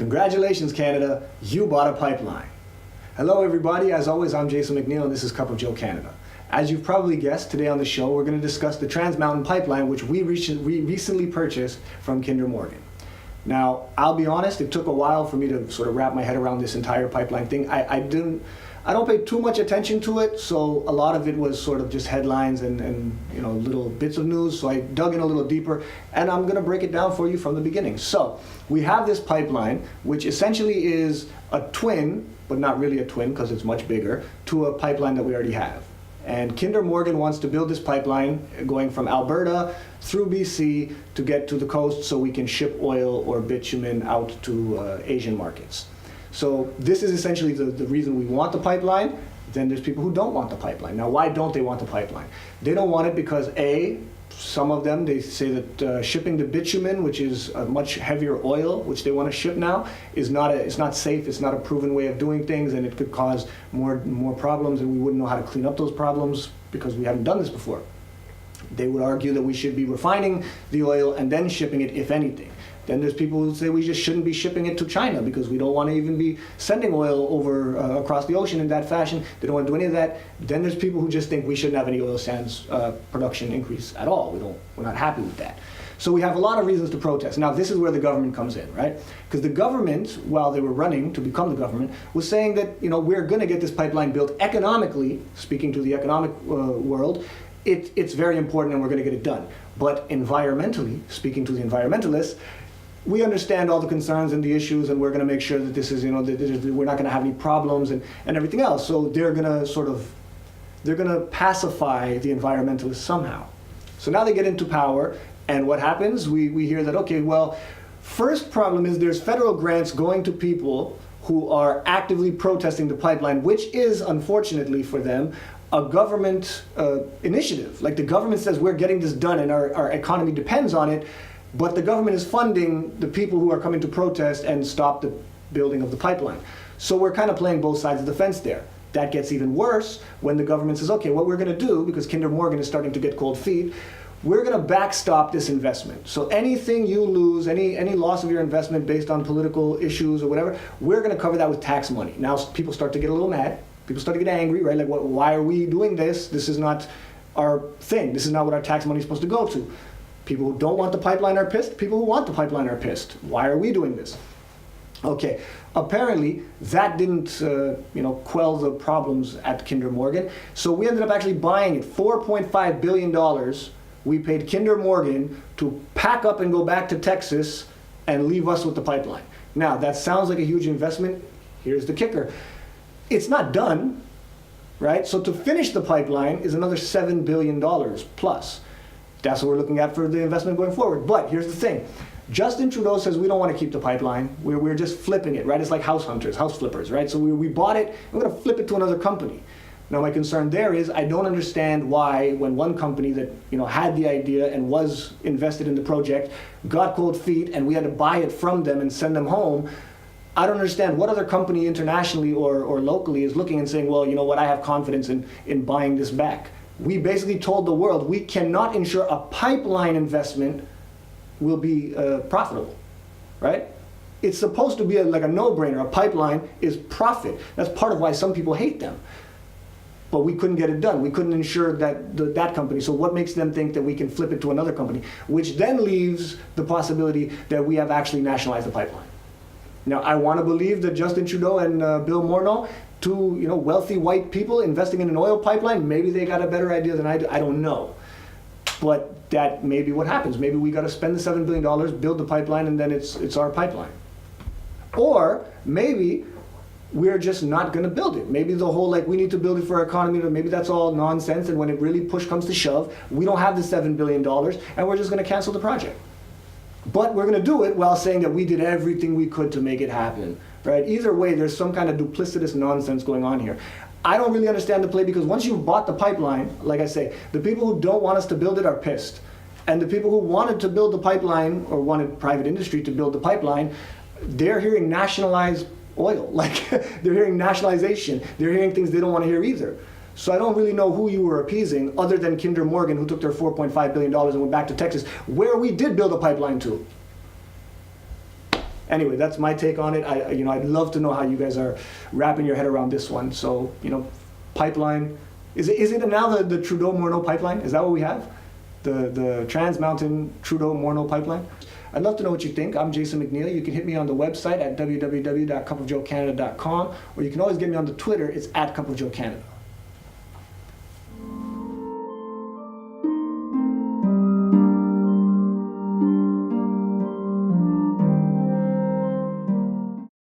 Congratulations, Canada, you bought a pipeline. Hello, everybody. As always, I'm Jason McNeil, and this is Cup of Joe Canada. As you've probably guessed, today on the show, we're going to discuss the Trans Mountain Pipeline, which we recently purchased from Kinder Morgan. Now, I'll be honest, it took a while for me to sort of wrap my head around this entire pipeline thing. I don't pay too much attention to it, so a lot of it was sort of just headlines and little bits of news, so I dug in a little deeper, and I'm going to break it down for you from the beginning. So, we have this pipeline, which essentially is a twin, but not really a twin because it's much bigger, to a pipeline that we already have. And Kinder Morgan wants to build this pipeline going from Alberta through BC to get to the coast so we can ship oil or bitumen out to Asian markets. So this is essentially the reason we want the pipeline. Then there's people who don't want the pipeline. Now, why don't they want the pipeline? They don't want it because some of them, they say that shipping the bitumen, which is a much heavier oil, which they want to ship now, it's not safe, it's not a proven way of doing things, and it could cause more problems, and we wouldn't know how to clean up those problems because we haven't done this before. They would argue that we should be refining the oil and then shipping it, if anything. Then there's people who say we just shouldn't be shipping it to China because we don't want to even be sending oil over across the ocean in that fashion. They don't want to do any of that. Then there's people who just think we shouldn't have any oil sands production increase at all. We're not happy with that. So we have a lot of reasons to protest. Now, this is where the government comes in, right? Because the government, while they were running to become the government, was saying that we're going to get this pipeline built economically, speaking to the economic world. It's very important and we're going to get it done. But environmentally, speaking to the environmentalists, we understand all the concerns and the issues, and we're going to make sure that this is, that we're not going to have any problems and everything else. So they're going to pacify the environmentalists somehow. So now they get into power, and what happens? We hear that, okay, well, first problem is there's federal grants going to people who are actively protesting the pipeline, which is, unfortunately for them, a government initiative. Like the government says, we're getting this done and our economy depends on it, but the government is funding the people who are coming to protest and stop the building of the pipeline. So we're kind of playing both sides of the fence there. That gets even worse when the government says, okay, what we're going to do, because Kinder Morgan is starting to get cold feet, we're going to backstop this investment. So anything you lose, any loss of your investment based on political issues or whatever, we're going to cover that with tax money. Now people start to get a little mad. People start to get angry, right? Like, why are we doing this? This is not our thing. This is not what our tax money is supposed to go to. People who don't want the pipeline are pissed. People who want the pipeline are pissed. Why are we doing this? Okay, apparently that didn't quell the problems at Kinder Morgan. So we ended up actually buying it. $4.5 billion we paid Kinder Morgan to pack up and go back to Texas and leave us with the pipeline. Now, that sounds like a huge investment. Here's the kicker. It's not done, right? So to finish the pipeline is another $7 billion plus. That's what we're looking at for the investment going forward. But here's the thing. Justin Trudeau says we don't want to keep the pipeline. We're just flipping it, right? It's like house hunters, house flippers, right? So we bought it, we're going to flip it to another company. Now my concern there is I don't understand why when one company that had the idea and was invested in the project got cold feet and we had to buy it from them and send them home. I don't understand what other company internationally or locally is looking and saying, well, you know what, I have confidence in buying this back. We basically told the world we cannot ensure a pipeline investment will be profitable, right? It's supposed to be like a no-brainer. A pipeline is profit. That's part of why some people hate them. But we couldn't get it done. We couldn't ensure that company. So what makes them think that we can flip it to another company, which then leaves the possibility that we have actually nationalized the pipeline. Now, I want to believe that Justin Trudeau and Bill Morneau, two wealthy white people investing in an oil pipeline, maybe they got a better idea than I do. I don't know. But that may be what happens. Maybe we got to spend the $7 billion, build the pipeline, and then it's our pipeline. Or maybe we're just not going to build it. Maybe the whole, we need to build it for our economy, maybe that's all nonsense, and when it really push comes to shove, we don't have the $7 billion, and we're just going to cancel the project. But we're going to do it while saying that we did everything we could to make it happen, right? Either way, there's some kind of duplicitous nonsense going on here. I don't really understand the play because once you've bought the pipeline, like I say, the people who don't want us to build it are pissed. And the people who wanted to build the pipeline or wanted private industry to build the pipeline, they're hearing nationalized oil. They're hearing nationalization. They're hearing things they don't want to hear either. So I don't really know who you were appeasing other than Kinder Morgan, who took their $4.5 billion and went back to Texas, where we did build a pipeline to. anyway, that's my take on it. I'd love to know how you guys are wrapping your head around this one. So, pipeline, is it now the Trudeau-Morneau pipeline? Is that what we have? The Trans Mountain Trudeau-Morneau pipeline? I'd love to know what you think. I'm Jason McNeil. You can hit me on the website at www.cupofjoecanada.com, or you can always get me on the Twitter. It's @cupofjoecanada.